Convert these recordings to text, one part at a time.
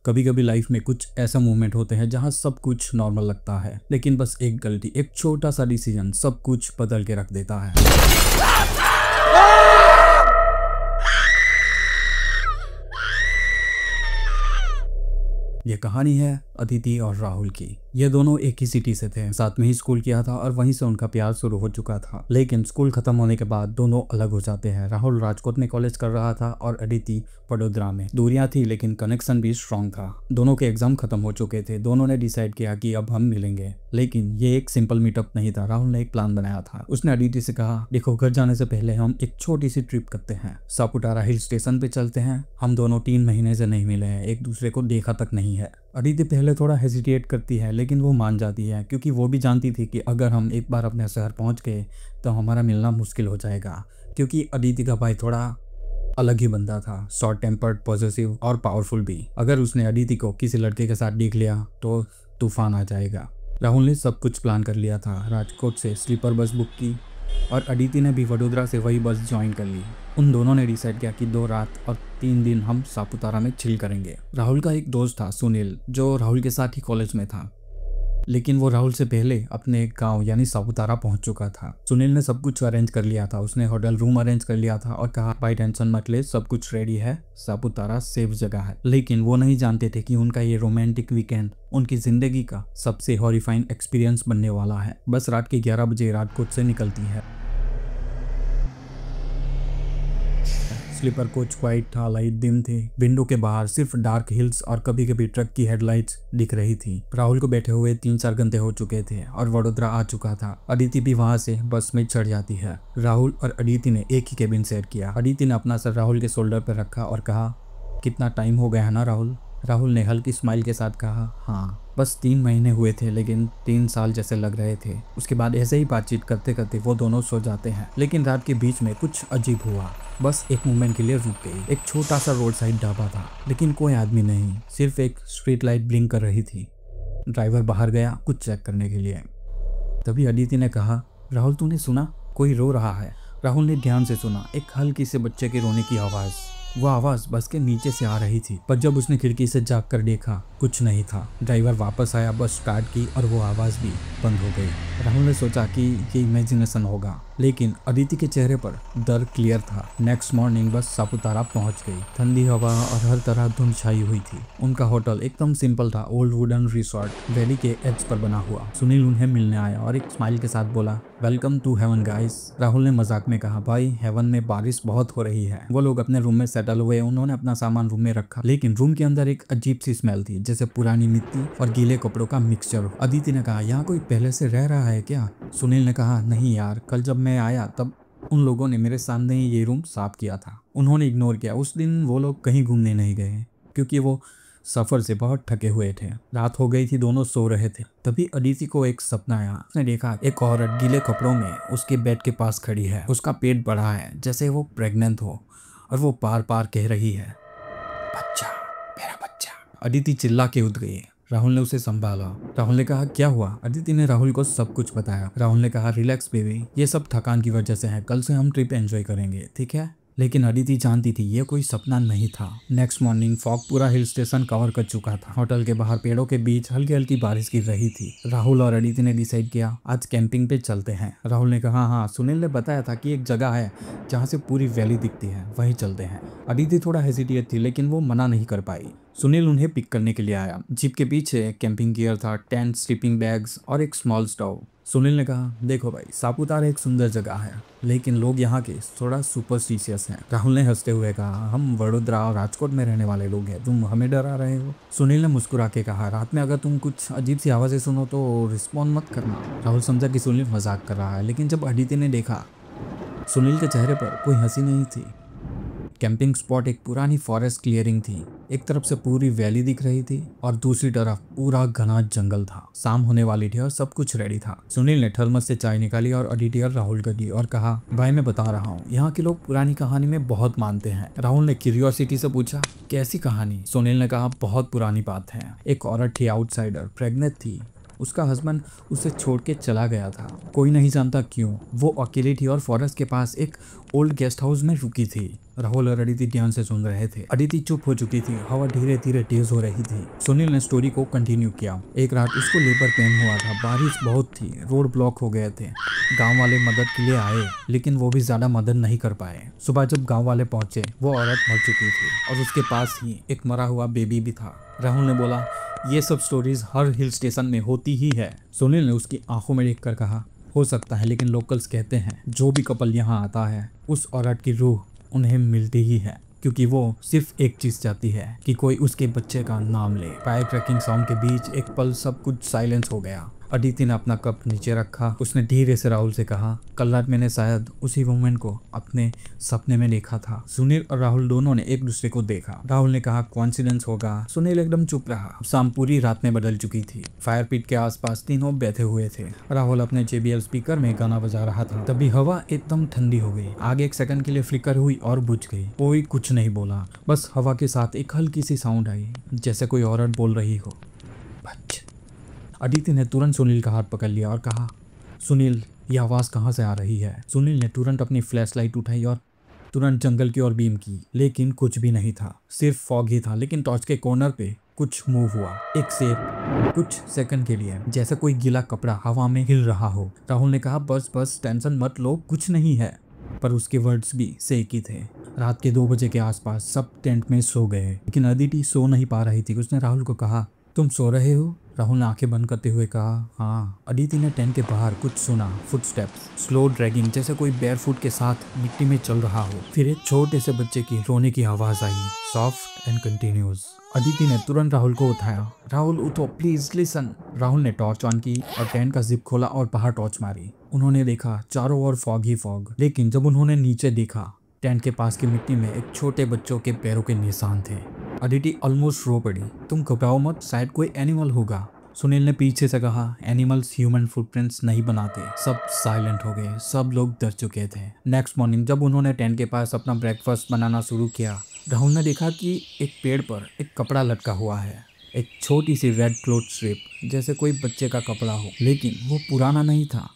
कभी कभी लाइफ में कुछ ऐसा मोमेंट होते हैं जहां सब कुछ नॉर्मल लगता है, लेकिन बस एक गलती, एक छोटा सा डिसीजन सब कुछ बदल के रख देता है। ये कहानी है अदिति और राहुल की। ये दोनों एक ही सिटी से थे, साथ में ही स्कूल किया था और वहीं से उनका प्यार शुरू हो चुका था। लेकिन स्कूल खत्म होने के बाद दोनों अलग हो जाते हैं। राहुल राजकोट में कॉलेज कर रहा था और अदिति वडोदरा में। दूरियां थी लेकिन कनेक्शन भी स्ट्रांग था। दोनों के एग्जाम खत्म हो चुके थे। दोनों ने डिसाइड किया कि अब हम मिलेंगे। लेकिन ये एक सिंपल मीटअप नहीं था। राहुल ने एक प्लान बनाया था। उसने अदिति से कहा, देखो घर जाने से पहले हम एक छोटी सी ट्रिप करते हैं। सापुतारा हिल स्टेशन पे चलते हैं। हम दोनों 3 महीने से नहीं मिले हैं, एक दूसरे को देखा तक नहीं है। अदिति पहले थोड़ा हेजिटेट करती है लेकिन वो मान जाती है, क्योंकि वो भी जानती थी कि अगर हम एक बार अपने शहर पहुंच गए तो हमारा मिलना मुश्किल हो जाएगा। क्योंकि अदिति का भाई थोड़ा अलग ही बंदा था, शॉर्ट टेम्पर्ड, पॉजिटिव और पावरफुल भी। अगर उसने अदिति को किसी लड़के के साथ देख लिया तो तूफान आ जाएगा। राहुल ने सब कुछ प्लान कर लिया था। राजकोट से स्लीपर बस बुक की और अदिति ने भी वडोदरा से वही बस ज्वाइन कर ली। उन दोनों ने डिसाइड किया कि 2 रात और 3 दिन हम सापुतारा में चिल करेंगे। राहुल का एक दोस्त था सुनील, जो राहुल के साथ ही कॉलेज में था, लेकिन वो राहुल से पहले अपने गांव यानी सापुतारा पहुंच चुका था। सुनील ने सब कुछ अरेंज कर लिया था। उसने होटल रूम अरेंज कर लिया था और कहा, भाई टेंशन मत ले, सब कुछ रेडी है, सापुतारा सेफ जगह है। लेकिन वो नहीं जानते थे कि उनका ये रोमांटिक वीकेंड उनकी जिंदगी का सबसे हॉरिफाइंग एक्सपीरियंस बनने वाला है। बस रात के 11 बजे राजकोट से निकलती है। स्लीपर कोच क्वाइट था, लाइट डिम थी। विंडो के बाहर सिर्फ डार्क हिल्स और कभी कभी ट्रक की हेडलाइट्स दिख रही थी। राहुल को बैठे हुए 3-4 घंटे हो चुके थे और वडोदरा आ चुका था। अदिति भी वहां से बस में चढ़ जाती है। राहुल और अदिति ने एक ही केबिन शेयर किया। अदिति ने अपना सर राहुल के शोल्डर पर रखा और कहा, कितना टाइम हो गया है ना राहुल। राहुल ने हल्की स्माइल के साथ कहा, हाँ बस 3 महीने हुए थे लेकिन 3 साल जैसे लग रहे थे। उसके बाद ऐसे ही बातचीत करते करते वो दोनों सो जाते हैं। लेकिन रात के बीच में कुछ अजीब हुआ। बस एक मोमेंट के लिए रुक गई। एक छोटा सा रोड साइड ढाबा था, लेकिन कोई आदमी नहीं, सिर्फ एक स्ट्रीट लाइट ब्लिंक कर रही थी। ड्राइवर बाहर गया कुछ चेक करने के लिए। तभी अदिति ने कहा, राहुल तूने सुना, कोई रो रहा है। राहुल ने ध्यान से सुना, एक हल्की से बच्चे के रोने की आवाज़। वो आवाज़ बस के नीचे से आ रही थी, पर जब उसने खिड़की से झाँक कर देखा कुछ नहीं था। ड्राइवर वापस आया, बस स्टार्ट की और वो आवाज़ भी बंद हो गई। राहुल ने सोचा कि ये इमेजिनेशन होगा, लेकिन अदिति के चेहरे पर डर क्लियर था। नेक्स्ट मॉर्निंग बस सापुतारा पहुंच गई। ठंडी हवा और हर तरह धुंध छाई हुई थी। उनका होटल एकदम सिंपल था, ओल्ड वुडन रिसोर्ट, वैली के एज पर बना हुआ। सुनील उन्हें मिलने आया और एक स्माइल के साथ बोला, welcome to heaven guys. Rahul ने मजाक में कहा, भाई हेवन में बारिश बहुत हो रही है। वो लोग अपने रूम में सेटल हुए। उन्होंने अपना सामान रूम में रखा, लेकिन रूम के अंदर एक अजीब सी स्मेल थी, जैसे पुरानी मिट्टी और गीले कपड़ों का मिक्सचर। अदिति ने कहा, यहाँ कोई पहले से रह रहा है क्या? सुनील ने कहा, नहीं यार, कल जब मैं आया तब उन लोगों ने मेरे सामने ही ये रूम साफ किया था। उन्होंने इग्नोर किया। उस दिन वो लोग कहीं घूमने नहीं गए क्योंकि वो सफर से बहुत थके हुए थे। रात हो गई थी, दोनों सो रहे थे। तभी अदिति को एक सपना आया। उसने देखा एक औरत गीले कपड़ों में उसके बेड के पास खड़ी है। उसका पेट बड़ा है, जैसे वो प्रेग्नेंट हो, और वो पार पार कह रही है, बच्चा, मेरा बच्चा। अदिति चिल्ला के उठ गई। राहुल ने उसे संभाला। राहुल ने कहा, क्या हुआ? अदिति ने राहुल को सब कुछ बताया। राहुल ने कहा, रिलैक्स बेबी, ये सब थकान की वजह से है, कल से हम ट्रिप एंजॉय करेंगे, ठीक है? लेकिन अदिति जानती थी ये कोई सपना नहीं था। नेक्स्ट मॉर्निंग फॉग पूरा हिल स्टेशन कवर कर चुका था। होटल के बाहर पेड़ों के बीच हल्की हल्की बारिश गिर रही थी। राहुल और अदिति ने डिसाइड किया, आज कैंपिंग पे चलते हैं। राहुल ने कहा, हाँ, सुनील ने बताया था कि एक जगह है जहाँ से पूरी वैली दिखती है, वहीं चलते हैं। अदिति थोड़ा हेजिटेट थी, लेकिन वो मना नहीं कर पाई। सुनील उन्हें पिक करने के लिए आया। जीप के पीछे कैंपिंग गियर था, टेंट, स्लीपिंग बैग्स और एक स्मॉल स्टोव। सुनील ने कहा, देखो भाई, सापुतारा एक सुंदर जगह है, लेकिन लोग यहाँ के थोड़ा सुपरस्टिशियस हैं। राहुल ने हंसते हुए कहा, हम वडोदरा और राजकोट में रहने वाले लोग हैं, तुम हमें डरा रहे हो? सुनील ने मुस्कुरा के कहा, रात में अगर तुम कुछ अजीब सी आवाज़ें सुनो तो रिस्पॉन्ड मत करना। राहुल समझा कि सुनील मजाक कर रहा है, लेकिन जब अदिति ने देखा, सुनील के चेहरे पर कोई हंसी नहीं थी। कैंपिंग स्पॉट एक पुरानी फॉरेस्ट क्लियरिंग थी। एक तरफ से पूरी वैली दिख रही थी और दूसरी तरफ पूरा घना जंगल था। शाम होने वाली थी और सब कुछ रेडी था। सुनील ने थर्मस से चाय निकाली और अदिति और राहुल को दी और कहा, भाई मैं बता रहा हूँ, यहाँ के लोग पुरानी कहानी में बहुत मानते हैं। राहुल ने क्यूरियोसिटी से पूछा, कैसी कहानी? सुनील ने कहा, बहुत पुरानी बात है। एक औरत थी, आउटसाइडर, प्रेग्नेंट थी उसका हस्बैंड उसे छोड़ के चला गया था, कोई नहीं जानता क्यों। वो अकेली थी और फॉरेस्ट के पास एक ओल्ड गेस्ट हाउस में रुकी थी। राहुल और अदिति ध्यान से सुन रहे थे। अदिति चुप हो चुकी थी, हवा धीरे धीरे तेज हो रही थी। सुनील ने स्टोरी को कंटिन्यू किया। एक रात उसको लेबर पेन हुआ था, बारिश बहुत थी, रोड ब्लॉक हो गए थे। गांव वाले मदद के लिए आए, लेकिन वो भी ज्यादा मदद नहीं कर पाए। सुबह जब गांव वाले पहुंचे, वो औरत मर चुकी थी और उसके पास ही एक मरा हुआ बेबी भी था। राहुल ने बोला, ये सब स्टोरीज हर हिल स्टेशन में होती ही है। सुनील ने उसकी आंखों में देखकर कहा, हो सकता है, लेकिन लोकल्स कहते हैं जो भी कपल यहाँ आता है उस औरत की रूह उन्हें मिलती ही है, क्योंकि वो सिर्फ एक चीज चाहती है कि कोई उसके बच्चे का नाम ले। फायर क्रैकिंग साउंड के बीच एक पल सब कुछ साइलेंस हो गया। अदिति ने अपना कप नीचे रखा। उसने धीरे से राहुल से कहा, कल रात मैंने शायद उसी वुमेन को अपने सपने में देखा था। सुनील और राहुल दोनों ने एक दूसरे को देखा। राहुल ने कहा, कोइंसिडेंस होगा। सुनील एकदम चुप रहा। शाम पूरी रात में बदल चुकी थी। फायर पिट के आसपास तीनों बैठे हुए थे। राहुल अपने JBL स्पीकर में गाना बजा रहा था। तभी हवा एकदम ठंडी हो गई। आग एक सेकंड के लिए फ्लिकर हुई और बुझ गई। कोई कुछ नहीं बोला, बस हवा के साथ एक हल्की सी साउंड आई, जैसे कोई औरत बोल रही हो, बच। अदिति ने तुरंत सुनील का हाथ पकड़ लिया और कहा, सुनील, यह आवाज़ कहाँ से आ रही है? सुनील ने तुरंत अपनी फ्लैशलाइट उठाई और तुरंत जंगल की ओर बीम की, लेकिन कुछ भी नहीं था, सिर्फ फॉग ही था। लेकिन टॉर्च के कॉर्नर पे कुछ मूव हुआ, एक शेप, कुछ सेकंड के लिए, जैसे कोई गीला कपड़ा हवा में हिल रहा हो। राहुल ने कहा, बस बस टेंशन मत लो, कुछ नहीं है। पर उसके वर्ड्स भी सेक ही थे। रात के 2 बजे के आसपास सब टेंट में सो गए, लेकिन अदिति सो नहीं पा रही थी। उसने राहुल को कहा, तुम सो रहे हो? राहुल ने आंखें बंद करते हुए कहा, हाँ। अदिति ने टेंट के बाहर कुछ सुना, फुटस्टेप्स, स्लो ड्रैगिंग, जैसे कोई बेयरफुट के साथ मिट्टी में चल रहा हो। फिर एक छोटे से बच्चे की रोने की आवाज आई, सॉफ्ट एंड कंटिन्यूअस। अदिति ने तुरंत राहुल को उठाया। राहुल उठो, प्लीज लिसन। राहुल ने टॉर्च ऑन की और टेंट का जिप खोला और बाहर टॉर्च मारी। उन्होंने देखा चारों ओर फॉग ही फॉग, लेकिन जब उन्होंने नीचे देखा, टेंट के पास की मिट्टी में एक छोटे बच्चों के पैरों के निशान थे। अदिति ऑलमोस्ट रो पड़ी। तुम घबराओ मत, शायद कोई एनिमल होगा। सुनील ने पीछे से कहा, एनिमल्स ह्यूमन फुटप्रिंट्स नहीं बनाते। सब साइलेंट हो गए, सब लोग डर चुके थे। नेक्स्ट मॉर्निंग जब उन्होंने टेंट के पास अपना ब्रेकफास्ट बनाना शुरू किया, राहुल ने देखा कि एक पेड़ पर एक कपड़ा लटका हुआ है, एक छोटी सी रेड क्लॉथ स्ट्रिप, जैसे कोई बच्चे का कपड़ा हो, लेकिन वो पुराना नहीं था,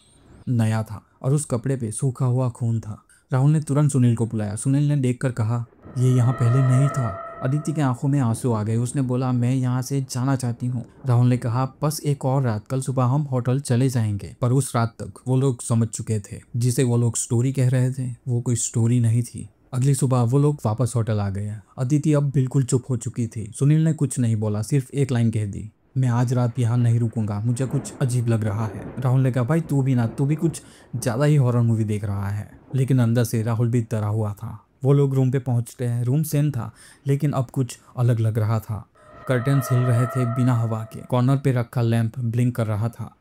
नया था, और उस कपड़े पे सूखा हुआ खून था। राहुल ने तुरंत सुनील को बुलाया। सुनील ने देखकर कहा, ये यहाँ पहले नहीं था। अदिति के आंखों में आंसू आ गए। उसने बोला, मैं यहाँ से जाना चाहती हूँ। राहुल ने कहा, बस एक और रात, कल सुबह हम होटल चले जाएंगे। पर उस रात तक वो लोग समझ चुके थे, जिसे वो लोग स्टोरी कह रहे थे वो कोई स्टोरी नहीं थी। अगली सुबह वो लोग वापस होटल आ गए। अदिति अब बिल्कुल चुप हो चुकी थी। सुनील ने कुछ नहीं बोला, सिर्फ एक लाइन कह दी, मैं आज रात यहाँ नहीं रुकूंगा, मुझे कुछ अजीब लग रहा है। राहुल ने कहा, भाई तू भी कुछ ज़्यादा ही हॉरर मूवी देख रहा है। लेकिन अंदर से राहुल भी डरा हुआ था। वो लोग रूम पे पहुंचते हैं। रूम सेम था, लेकिन अब कुछ अलग लग रहा था। कर्टन्स हिल रहे थे बिना हवा के। कॉर्नर पे रखा लैंप ब्लिंक कर रहा था,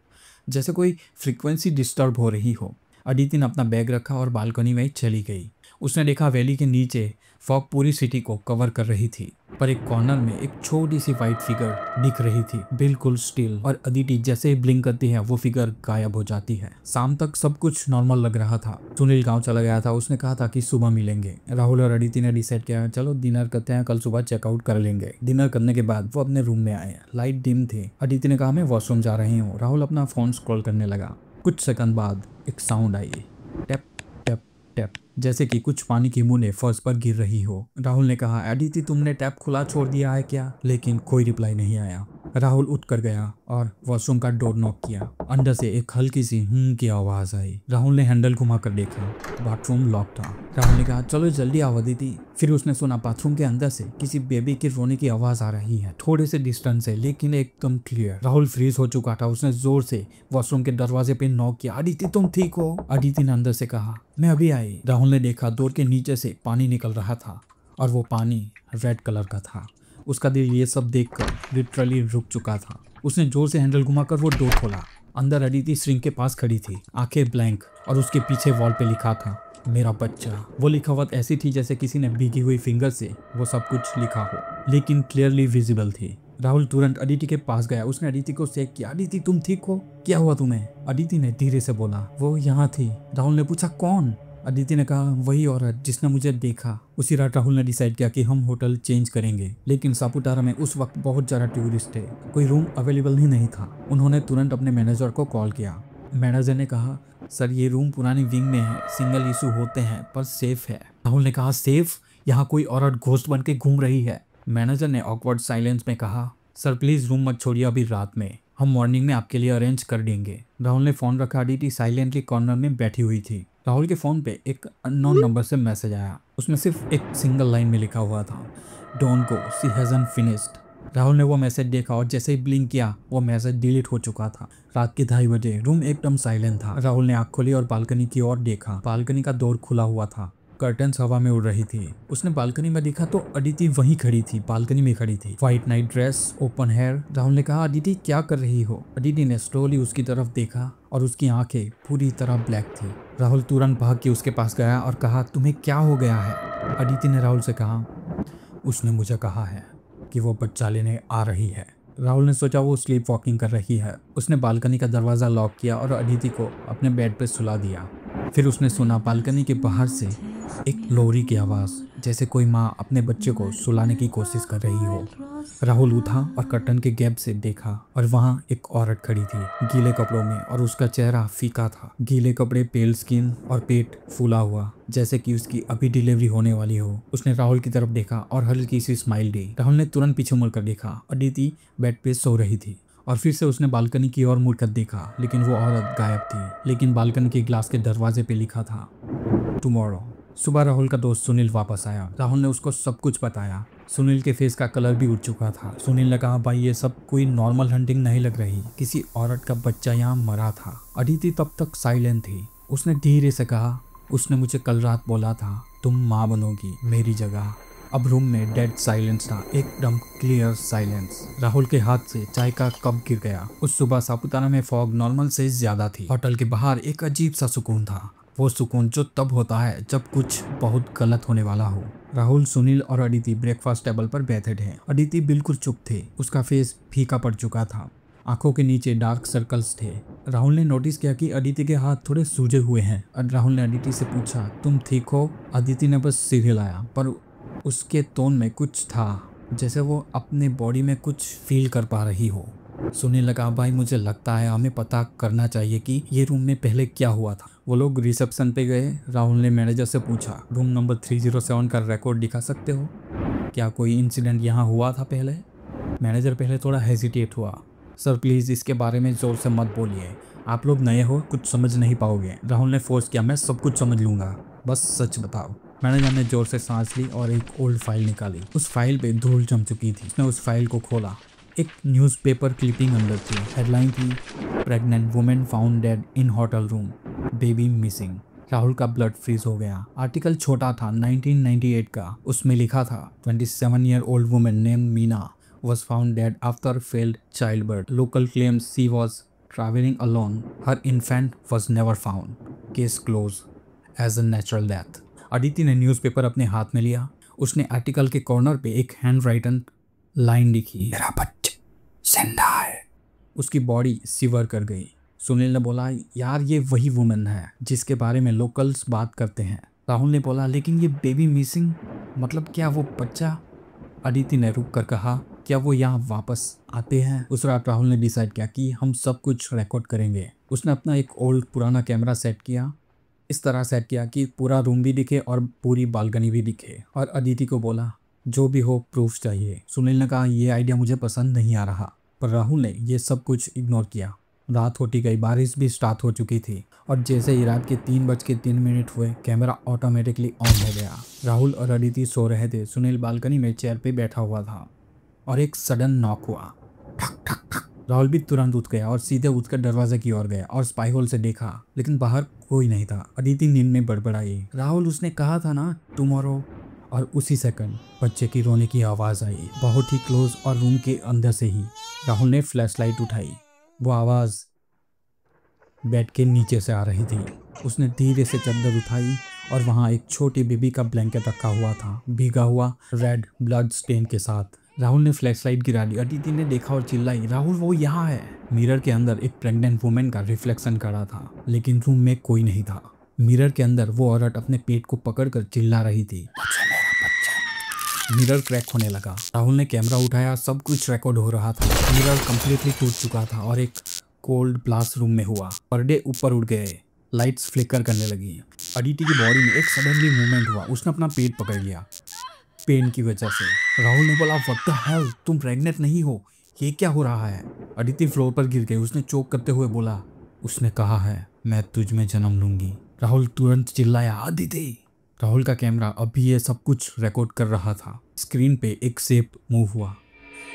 जैसे कोई फ्रीक्वेंसी डिस्टर्ब हो रही हो। अदिति ने अपना बैग रखा और बालकनी में चली गई। उसने देखा वैली के नीचे फॉग पूरी सिटी को कवर कर रही थी, पर एक कॉर्नर में एक छोटी सी वाइट फिगर दिख रही थी, बिल्कुल स्टिल। और अदिति जैसे ही ब्लिंक करती है वो फिगर गायब हो जाती है। शाम तक सब कुछ नॉर्मल लग रहा था। सुनील गांव चला गया था। उसने कहा था कि सुबह मिलेंगे। राहुल और अदिति ने डिसाइड किया, चलो डिनर करते हैं, कल सुबह चेकआउट कर लेंगे। डिनर करने के बाद वो अपने रूम में आए। लाइट डिम थी। अदिति ने कहा, मैं वॉशरूम जा रही हूँ। राहुल अपना फोन स्क्रॉल करने लगा। कुछ सेकंड बाद एक साउंड आई, टैप टैप टैप, जैसे कि कुछ पानी की बूंदें फर्श पर गिर रही हो। राहुल ने कहा, अदिति तुमने टैप खुला छोड़ दिया है क्या? लेकिन कोई रिप्लाई नहीं आया। राहुल उठ कर गया और वॉशरूम का डोर नॉक किया। अंदर से एक हल्की सी की आवाज आई। राहुल ने हैंडल घुमा कर देखा, बाथरूम लॉक था। राहुल ने कहा, चलो जल्दी आओ अदिति। फिर उसने सुना बाथरूम के अंदर से किसी बेबी की रोने की आवाज आ रही है, थोड़े से डिस्टेंस से, लेकिन एकदम क्लियर। राहुल फ्रीज हो चुका था। उसने जोर से वॉशरूम के दरवाजे पे नॉक किया। अदिति तुम ठीक हो? अदिति ने अंदर से कहा, मैं अभी आई। राहुल ने देखा डोर के नीचे से पानी निकल रहा था और वो पानी रेड कलर का था। उसका दिल ये सब देखकर लिटरली रुक चुका था। उसने जोर से हैंडल घुमाकर वो डोर खोला। अंदर अदिति श्रिंक के पास खड़ी थी, आंखें ब्लैंक, और उसके पीछे वॉल पे लिखा था, मेरा बच्चा। वो लिखावट ऐसी थी जैसे किसी ने भीगी हुई फिंगर से वो सब कुछ लिखा हो, लेकिन क्लियरली विजिबल थी। राहुल तुरंत अदिति के पास गया। उसने अदिति को चेक किया। अदिति तुम ठीक हो? क्या हुआ तुम्हें? अदिति ने धीरे से बोला, वो यहाँ थी। राहुल ने पूछा, कौन? अदिति ने कहा वही औरत जिसने मुझे देखा। उसी रात राहुल ने डिसाइड किया कि हम होटल चेंज करेंगे, लेकिन सापुतारा में उस वक्त बहुत ज़्यादा टूरिस्ट थे, कोई रूम अवेलेबल ही नहीं था। उन्होंने तुरंत अपने मैनेजर को कॉल किया। मैनेजर ने कहा सर ये रूम पुरानी विंग में है, सिंगल इशू होते हैं पर सेफ है। राहुल ने कहा सेफ? यहाँ कोई औरत घोस्ट बन के घूम रही है। मैनेजर ने ऑकवर्ड साइलेंस में कहा सर प्लीज़ रूम मत छोड़िए अभी रात में, हम मॉर्निंग में आपके लिए अरेंज कर देंगे। राहुल ने फ़ोन रखा। अदिति साइलेंटली कॉर्नर में बैठी हुई थी। राहुल के फ़ोन पे एक अननोन नंबर से मैसेज आया। उसमें सिर्फ एक सिंगल लाइन में लिखा हुआ था don't go she hasn't finished. Rahul ने वो मैसेज देखा और जैसे ही ब्लिंक किया वो मैसेज डिलीट हो चुका था। रात के 2:30 बजे रूम एकदम साइलेंट था। राहुल ने आँख खोली और बालकनी की ओर देखा। बालकनी का डोर खुला हुआ था, कर्टन्स हवा में उड़ रही थी। उसने बालकनी में देखा तो अदिति वहीं खड़ी थी, बालकनी में खड़ी थी, white night dress, open hair. Rahul ने कहा अदिति क्या कर रही हो? अदिति ने स्लोली उसकी तरफ देखा और उसकी आंखें पूरी तरह ब्लैक थी। राहुल तुरंत भाग के उसके पास गया और कहा तुम्हें क्या हो गया है? अदिति ने राहुल से कहा उसने मुझे कहा है कि वो बच्चा लेने आ रही है। राहुल ने सोचा वो स्लीप वॉकिंग कर रही है। उसने बालकनी का दरवाज़ा लॉक किया और अदिति को अपने बेड पर सुला दिया। फिर उसने सुना बालकनी के बाहर से एक लोरी की आवाज़, जैसे कोई माँ अपने बच्चे को सुलाने की कोशिश कर रही हो। राहुल उठा और कर्टन के गैप से देखा और वहाँ एक औरत खड़ी थी गीले कपड़ों में और उसका चेहरा फीका था। गीले कपड़े, पेल स्किन और पेट फूला हुआ जैसे कि उसकी अभी डिलीवरी होने वाली हो। उसने राहुल की तरफ देखा और हल्की सी स्माइल दी। राहुल ने तुरंत पीछे मुड़कर देखा। अदिति बेड पे सो रही थी और फिर से उसने बालकनी की ओर मुड़कर देखा, लेकिन वो औरत गायब थी। लेकिन बालकनी के ग्लास के दरवाजे पे लिखा था टुमारो। सुबह राहुल का दोस्त सुनील वापस आया। राहुल ने उसको सब कुछ बताया। सुनील के फेस का कलर भी उड़ चुका था। सुनील ने कहा भाई ये सब कोई नॉर्मल हंटिंग नहीं लग रही, किसी औरत का बच्चा यहाँ मरा था। अदिति तब तक साइलेंट थी। उसने धीरे से कहा उसने मुझे कल रात बोला था तुम माँ बनोगी मेरी जगह। अब रूम में डेड साइलेंस था, एकदम क्लियर साइलेंस। राहुल के हाथ से चाय का कप गिर गया। उस सुबह सापुतारा में फॉग नॉर्मल से ज्यादा थी। होटल के बाहर एक अजीब सा सुकून था, वो सुकून जो तब होता है जब कुछ बहुत गलत होने वाला हो। राहुल, सुनील और अदिति ब्रेकफास्ट टेबल पर बैठे थे। अदिति बिल्कुल चुप थे, उसका फेस फीका पड़ चुका था, आंखों के नीचे डार्क सर्कल्स थे। राहुल ने नोटिस किया कि अदिति के हाथ थोड़े सूजे हुए हैं और राहुल ने अदिति से पूछा तुम ठीक हो? अदिति ने बस सिर हिलाया, पर उसके टोन में कुछ था जैसे वो अपने बॉडी में कुछ फील कर पा रही हो। सुनील लगा भाई मुझे लगता है हमें पता करना चाहिए कि ये रूम में पहले क्या हुआ था। वो लोग रिसेप्शन पे गए। राहुल ने मैनेजर से पूछा रूम नंबर 307 का रिकॉर्ड दिखा सकते हो? क्या कोई इंसिडेंट यहाँ हुआ था पहले? मैनेजर पहले थोड़ा हेजिटेट हुआ। सर प्लीज़ इसके बारे में ज़ोर से मत बोलिए, आप लोग नए हो, कुछ समझ नहीं पाओगे। राहुल ने फोर्स किया मैं सब कुछ समझ लूँगा, बस सच बताओ। मैनेजर ने जोर से सांस ली और एक ओल्ड फाइल निकाली। उस फाइल पे धूल जम चुकी थी। उसने उस फाइल को खोला। एक न्यूज़पेपर क्लिपिंग अंदर थी। हेडलाइन थी pregnant women found dead in hotel room, baby missing. Rahul का ब्लड फ्रीज हो गया। आर्टिकल छोटा था, 1998 का। उसमें लिखा था 27 year old women name Meena was found dead after failed childbirth. Local claims she was traveling alone. Her infant was never found. Case closed as a natural death. Aditi ने न्यूज़पेपर अपने हाथ में लिया। उसने आर्टिकल के कॉर्नर पे एक हैंड राइटन लाइन लिखी, मेरा बच्चा जिंदा है। उसकी बॉडी सिवर कर गई। सुनील ने बोला यार ये वही वुमन है जिसके बारे में लोकल्स बात करते हैं। राहुल ने बोला लेकिन ये बेबी मिसिंग, मतलब क्या वो बच्चा? अदिति ने रुक कर कहा क्या वो यहाँ वापस आते हैं? उस रात राहुल ने डिसाइड किया कि हम सब कुछ रिकॉर्ड करेंगे। उसने अपना एक ओल्ड पुराना कैमरा सेट किया, इस तरह सेट किया कि पूरा रूम भी दिखे और पूरी बालकनी भी दिखे, और अदिति को बोला जो भी हो प्रूफ चाहिए। सुनील ने कहा ये आइडिया मुझे पसंद नहीं आ रहा, पर राहुल ने ये सब कुछ इग्नोर किया। रात होती गई, बारिश भी स्टार्ट हो चुकी थी और जैसे ही रात के 3:03 हुए कैमरा ऑटोमेटिकली ऑन हो गया। राहुल और अदिति सो रहे थे। सुनील बालकनी में चेयर पे बैठा हुआ था और एक सडन नॉक हुआ, ठक ठक ठक। राहुल भी तुरंत उठ गया और सीधे उठकर दरवाजे की ओर गया और स्पाई होल से देखा, लेकिन बाहर कोई नहीं था। अदिति नींद में बड़बड़ाई, राहुल उसने कहा था ना टुमारो। और उसी सेकंड बच्चे की रोने की आवाज़ आई, बहुत ही क्लोज और रूम के अंदर से ही। राहुल ने फ्लैशलाइट उठाई। वो आवाज़ बेड के नीचे से आ रही थी। उसने धीरे से चादर उठाई और वहाँ एक छोटी बेबी का ब्लैंकेट रखा हुआ था, भीगा हुआ रेड ब्लड स्टेन के साथ। राहुल ने फ्लैशलाइट गिरा दी। अदिति ने देखा और चिल्लाई, राहुल वो यहाँ है। मिरर के अंदर एक प्रेग्नेंट वुमेन का रिफ्लेक्शन खड़ा था, लेकिन रूम में कोई नहीं था। मिरर के अंदर वो औरत अपने पेट को पकड़कर चिल्ला रही थी, मिरर क्रैक होने लगा। राहुल ने कैमरा उठाया, सब कुछ रिकॉर्ड हो रहा था। मिरर कंप्लीटली टूट चुका था और एक कोल्ड ब्लास्ट रूम में हुआ। पर्दे ऊपर उड़ गए, लाइट्स फ्लिकर करने लगी। अदिति की बॉडी में एक सडनली मूवमेंट हुआ, उसने अपना पेट पकड़ लिया पेन की वजह से। राहुल ने बोला, व्हाट द हेल, तुम प्रेग्नेंट नहीं हो, ये क्या हो रहा है? अदिति फ्लोर पर गिर गई। उसने चोक करते हुए बोला, उसने कहा है मैं तुझ में जन्म लूंगी। राहुल तुरंत चिल्लाया, अदिति। राहुल का कैमरा अभी ये सब कुछ रिकॉर्ड कर रहा था। स्क्रीन पे एक शेप मूव हुआ,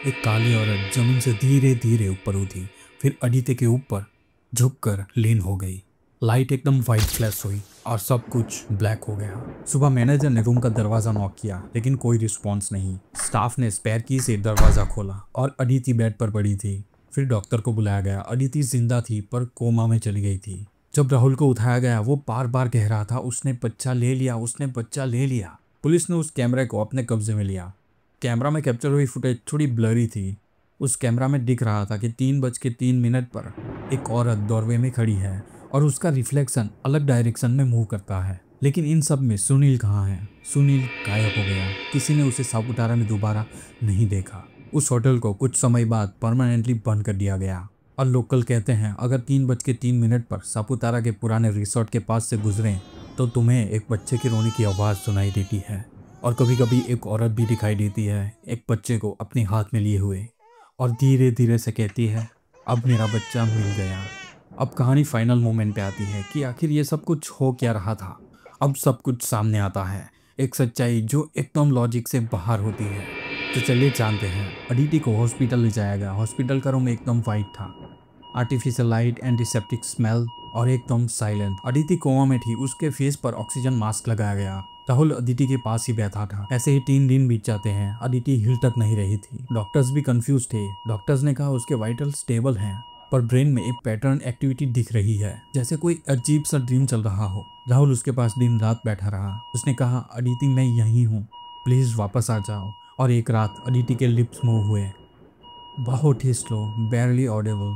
एक काली औरत जमीन से धीरे धीरे ऊपर उठी, फिर अदिति के ऊपर झुककर लीन हो गई। लाइट एकदम वाइट फ्लैश हुई और सब कुछ ब्लैक हो गया। सुबह मैनेजर ने रूम का दरवाजा नॉक किया, लेकिन कोई रिस्पॉन्स नहीं। स्टाफ ने स्पेयर की से दरवाजा खोला और अदिति बेड पर पड़ी थी। फिर डॉक्टर को बुलाया गया। अदिति जिंदा थी पर कोमा में चली गई थी। जब राहुल को उठाया गया, वो बार बार कह रहा था, उसने बच्चा ले लिया, उसने बच्चा ले लिया। पुलिस ने उस कैमरे को अपने कब्जे में लिया। कैमरा में कैप्चर हुई फुटेज थोड़ी ब्लरी थी। उस कैमरा में दिख रहा था कि 3:03 पर एक औरत डोरवे में खड़ी है और उसका रिफ्लेक्शन अलग डायरेक्शन में मूव करता है। लेकिन इन सब में सुनील कहाँ है? सुनील गायब हो गया। किसी ने उसे सापुतारा में दोबारा नहीं देखा। उस होटल को कुछ समय बाद परमानेंटली बंद कर दिया गया। और लोकल कहते हैं, अगर 3:03 पर सापुतारा के पुराने रिसोर्ट के पास से गुजरें तो तुम्हें एक बच्चे की रोने की आवाज़ सुनाई देती है। और कभी कभी एक औरत भी दिखाई देती है, एक बच्चे को अपने हाथ में लिए हुए, और धीरे धीरे से कहती है, अब मेरा बच्चा मिल गया। अब कहानी फाइनल मोमेंट पे आती है कि आखिर ये सब कुछ हो क्या रहा था। अब सब कुछ सामने आता है, एक सच्चाई जो एकदम लॉजिक से बाहर होती है। तो चलिए जानते हैं। अदिति को हॉस्पिटल ले जाया गया। हॉस्पिटल का रूम एकदम वाइट था, आर्टिफिशियल लाइट, एंटीसेप्टिक स्मेल और एकदम साइलेंट। अदिति कोमा में थी, उसके फेस पर ऑक्सीजन मास्क लगाया गया। राहुल अदिति के पास ही बैठा था। ऐसे ही 3 दिन बीत जाते हैं। अदिति हिल तक नहीं रही थी। डॉक्टर्स भी कंफ्यूज थे। डॉक्टर्स ने कहा उसके वाइटल स्टेबल हैं, पर ब्रेन में एक पैटर्न एक्टिविटी दिख रही है, जैसे कोई अजीब सा ड्रीम चल रहा हो। राहुल उसके पास दिन रात बैठा रहा। उसने कहा, अदिति मैं यहीं हूँ, प्लीज वापस आ जाओ। और एक रात अदिति के लिप्स मूव हुए, बहुत ही स्लो, बैरली ऑडिबल।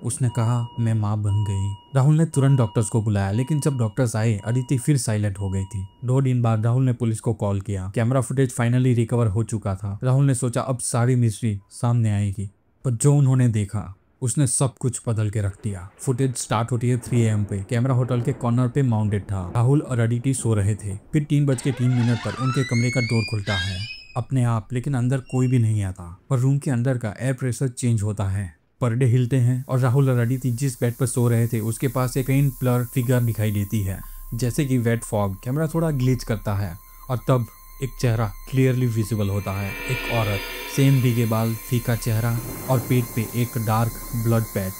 उसने कहा, मैं माँ बन गई। राहुल ने तुरंत डॉक्टर्स को बुलाया, लेकिन जब डॉक्टर्स आए अदिति फिर साइलेंट हो गई थी। 2 दिन बाद राहुल ने पुलिस को कॉल किया। कैमरा फुटेज फाइनली रिकवर हो चुका था। राहुल ने सोचा अब सारी मिस्ट्री सामने आएगी, पर जो उन्होंने देखा उसने सब कुछ बदल के रख दिया। फुटेज स्टार्ट होती है 3 AM पे। कैमरा होटल के कॉर्नर पे माउंटेड था। राहुल और अदिति सो रहे थे। फिर 3:03 पर उनके कमरे का डोर खुलता है अपने आप, लेकिन अंदर कोई भी नहीं आता। पर रूम के अंदर का एयर प्रेशर चेंज होता है, पर्दे हिलते हैं और राहुल और अदिति जिस बेड पर सो रहे थे उसके पास एक फेंट ब्लर फिगर दिखाई देती है, जैसे कि वेट फॉग। कैमरा थोड़ा ग्लिच करता है और तब एक चेहरा क्लियरली विजिबल होता है। एक औरत, सेम भीगे बाल, फीका चेहरा और पेट पे एक डार्क ब्लड पैच।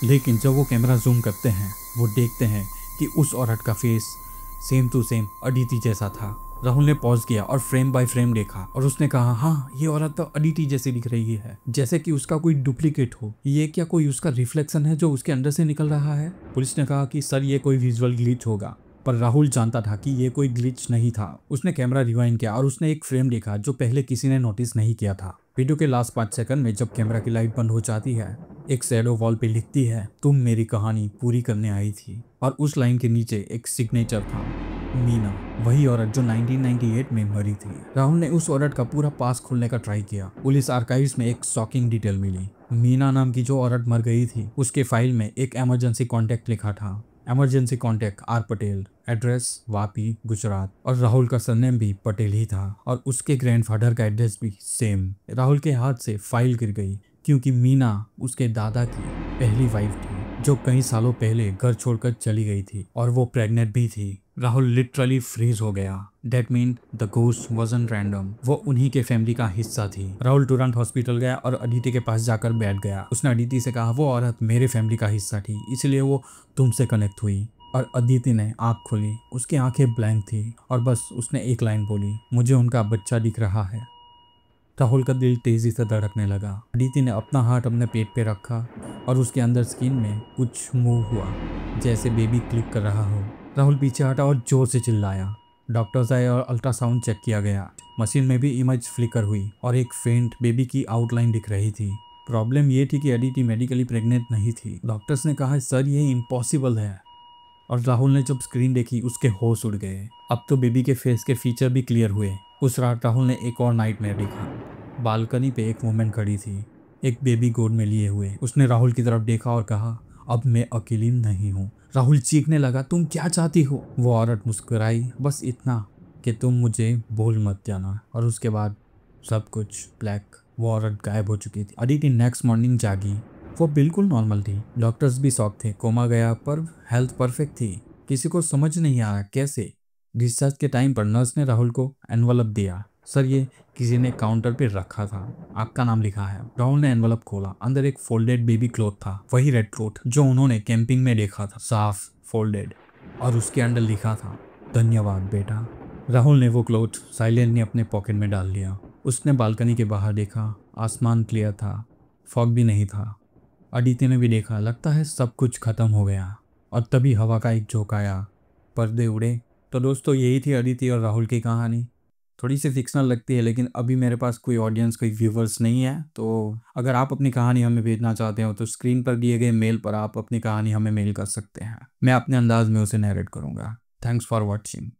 लेकिन जब वो कैमरा जूम करते हैं वो देखते हैं कि उस औरत का face same to same Aditi जैसा था। राहुल ने पॉज किया और फ्रेम बाय फ्रेम देखा और उसने कहा, हाँ ये औरत तो अदिति जैसी दिख रही है, जैसे कि उसका कोई डुप्लीकेट हो। ये क्या कोई उसका रिफ्लेक्शन है जो उसके अंदर से निकल रहा है? पुलिस ने कहा कि सर ये कोई विजुअल ग्लिच होगा, पर राहुल जानता था कि ये कोई ग्लिच नहीं था। उसने कैमरा रिवाइंड किया और उसने एक फ्रेम देखा जो पहले किसी ने नोटिस नहीं किया था। वीडियो के लास्ट 5 सेकंड में जब कैमरा की लाइट बंद हो जाती है, एक शैडो वॉल पे लिखती है, तुम मेरी कहानी पूरी करने आई थी। और उस लाइन के नीचे एक सिग्नेचर था, मीना, वही औरत जो 1998 में मरी थी। राहुल ने उस औरत का पूरा पास खोलने का ट्राई किया। पुलिस आर्काइव्स में एक शॉकिंग डिटेल मिली। मीना नाम की जो औरत मर गई थी उसके फाइल में एक इमरजेंसी कॉन्टैक्ट लिखा था। Emergency contact R Patel, address Vapi, Gujarat. और राहुल का सरनेम भी पटेल ही था और उसके ग्रैंडफादर का एड्रेस भी सेम। राहुल के हाथ से फाइल गिर गई क्योंकि मीना उसके दादा की पहली वाइफ थी जो कई सालों पहले घर छोड़कर चली गई थी और वो प्रेग्नेंट भी थी। राहुल लिटरली फ्रीज हो गया। That meant the ghost wasn't random. वो उन्हीं के फैमिली का हिस्सा थी। राहुल तुरंत हॉस्पिटल गया और अदिति के पास जाकर बैठ गया। उसने अदिति से कहा, वो औरत मेरे फैमिली का हिस्सा थी, इसलिए वो तुमसे कनेक्ट हुई। और अदिति ने आँख खोली, उसकी आंखें ब्लैंक थी और बस उसने एक लाइन बोली, मुझे उनका बच्चा दिख रहा है। राहुल का दिल तेजी से धड़कने लगा। अदिति ने अपना हाथ अपने पेट पे रखा और उसके अंदर स्किन में कुछ मूव हुआ, जैसे बेबी क्लिक कर रहा हो। राहुल पीछे हटा और जोर से चिल्लाया। डॉक्टर्स आए और अल्ट्रासाउंड चेक किया गया। मशीन में भी इमेज फ्लिकर हुई और एक फेंट बेबी की आउटलाइन दिख रही थी। प्रॉब्लम ये थी कि अदिति मेडिकली प्रेग्नेंट नहीं थी। डॉक्टर्स ने कहा, सर ये इम्पॉसिबल है। और राहुल ने जब स्क्रीन देखी उसके होश उड़ गए। अब तो बेबी के फेस के फीचर भी क्लियर हुए। उस रात राहुल ने एक और नाइटमेयर देखा। बालकनी पे एक वुमेन खड़ी थी, एक बेबी गोद में लिए हुए। उसने राहुल की तरफ देखा और कहा, अब मैं अकेली नहीं हूँ। राहुल चीखने लगा, तुम क्या चाहती हो? वो औरत मुस्कुराई, बस इतना कि तुम मुझे भूल मत जाना। और उसके बाद सब कुछ ब्लैक। वो औरत गायब हो चुकी थी। अदिति नेक्स्ट मॉर्निंग जागी। वो बिल्कुल नॉर्मल थी। डॉक्टर्स भी शॉक थे। कोमा गया पर हेल्थ परफेक्ट थी। किसी को समझ नहीं आया कैसे। डिस्चार्ज के टाइम पर नर्स ने राहुल को एनवलप दिया। सर, ये किसी ने काउंटर पे रखा था, आपका नाम लिखा है। राहुल ने एनवलप खोला। अंदर एक फोल्डेड बेबी क्लोथ था, वही रेड क्लोथ जो उन्होंने कैंपिंग में देखा था, साफ फोल्डेड। और उसके अंदर लिखा था, धन्यवाद बेटा। राहुल ने वो क्लोथ साइलेंटली अपने पॉकेट में डाल लिया। उसने बालकनी के बाहर देखा। आसमान क्लियर था, फॉग भी नहीं था। अदिति ने भी देखा, लगता है सब कुछ खत्म हो गया। और तभी हवा का एक झोंका आया, पर्दे उड़े। तो दोस्तों, यही थी अदिति और राहुल की कहानी। थोड़ी सी फिक्शनल लगती है, लेकिन अभी मेरे पास कोई ऑडियंस, कोई व्यूवर्स नहीं है। तो अगर आप अपनी कहानी हमें भेजना चाहते हो तो स्क्रीन पर दिए गए मेल पर आप अपनी कहानी हमें मेल कर सकते हैं। मैं अपने अंदाज में उसे नरेट करूँगा। Thanks for watching.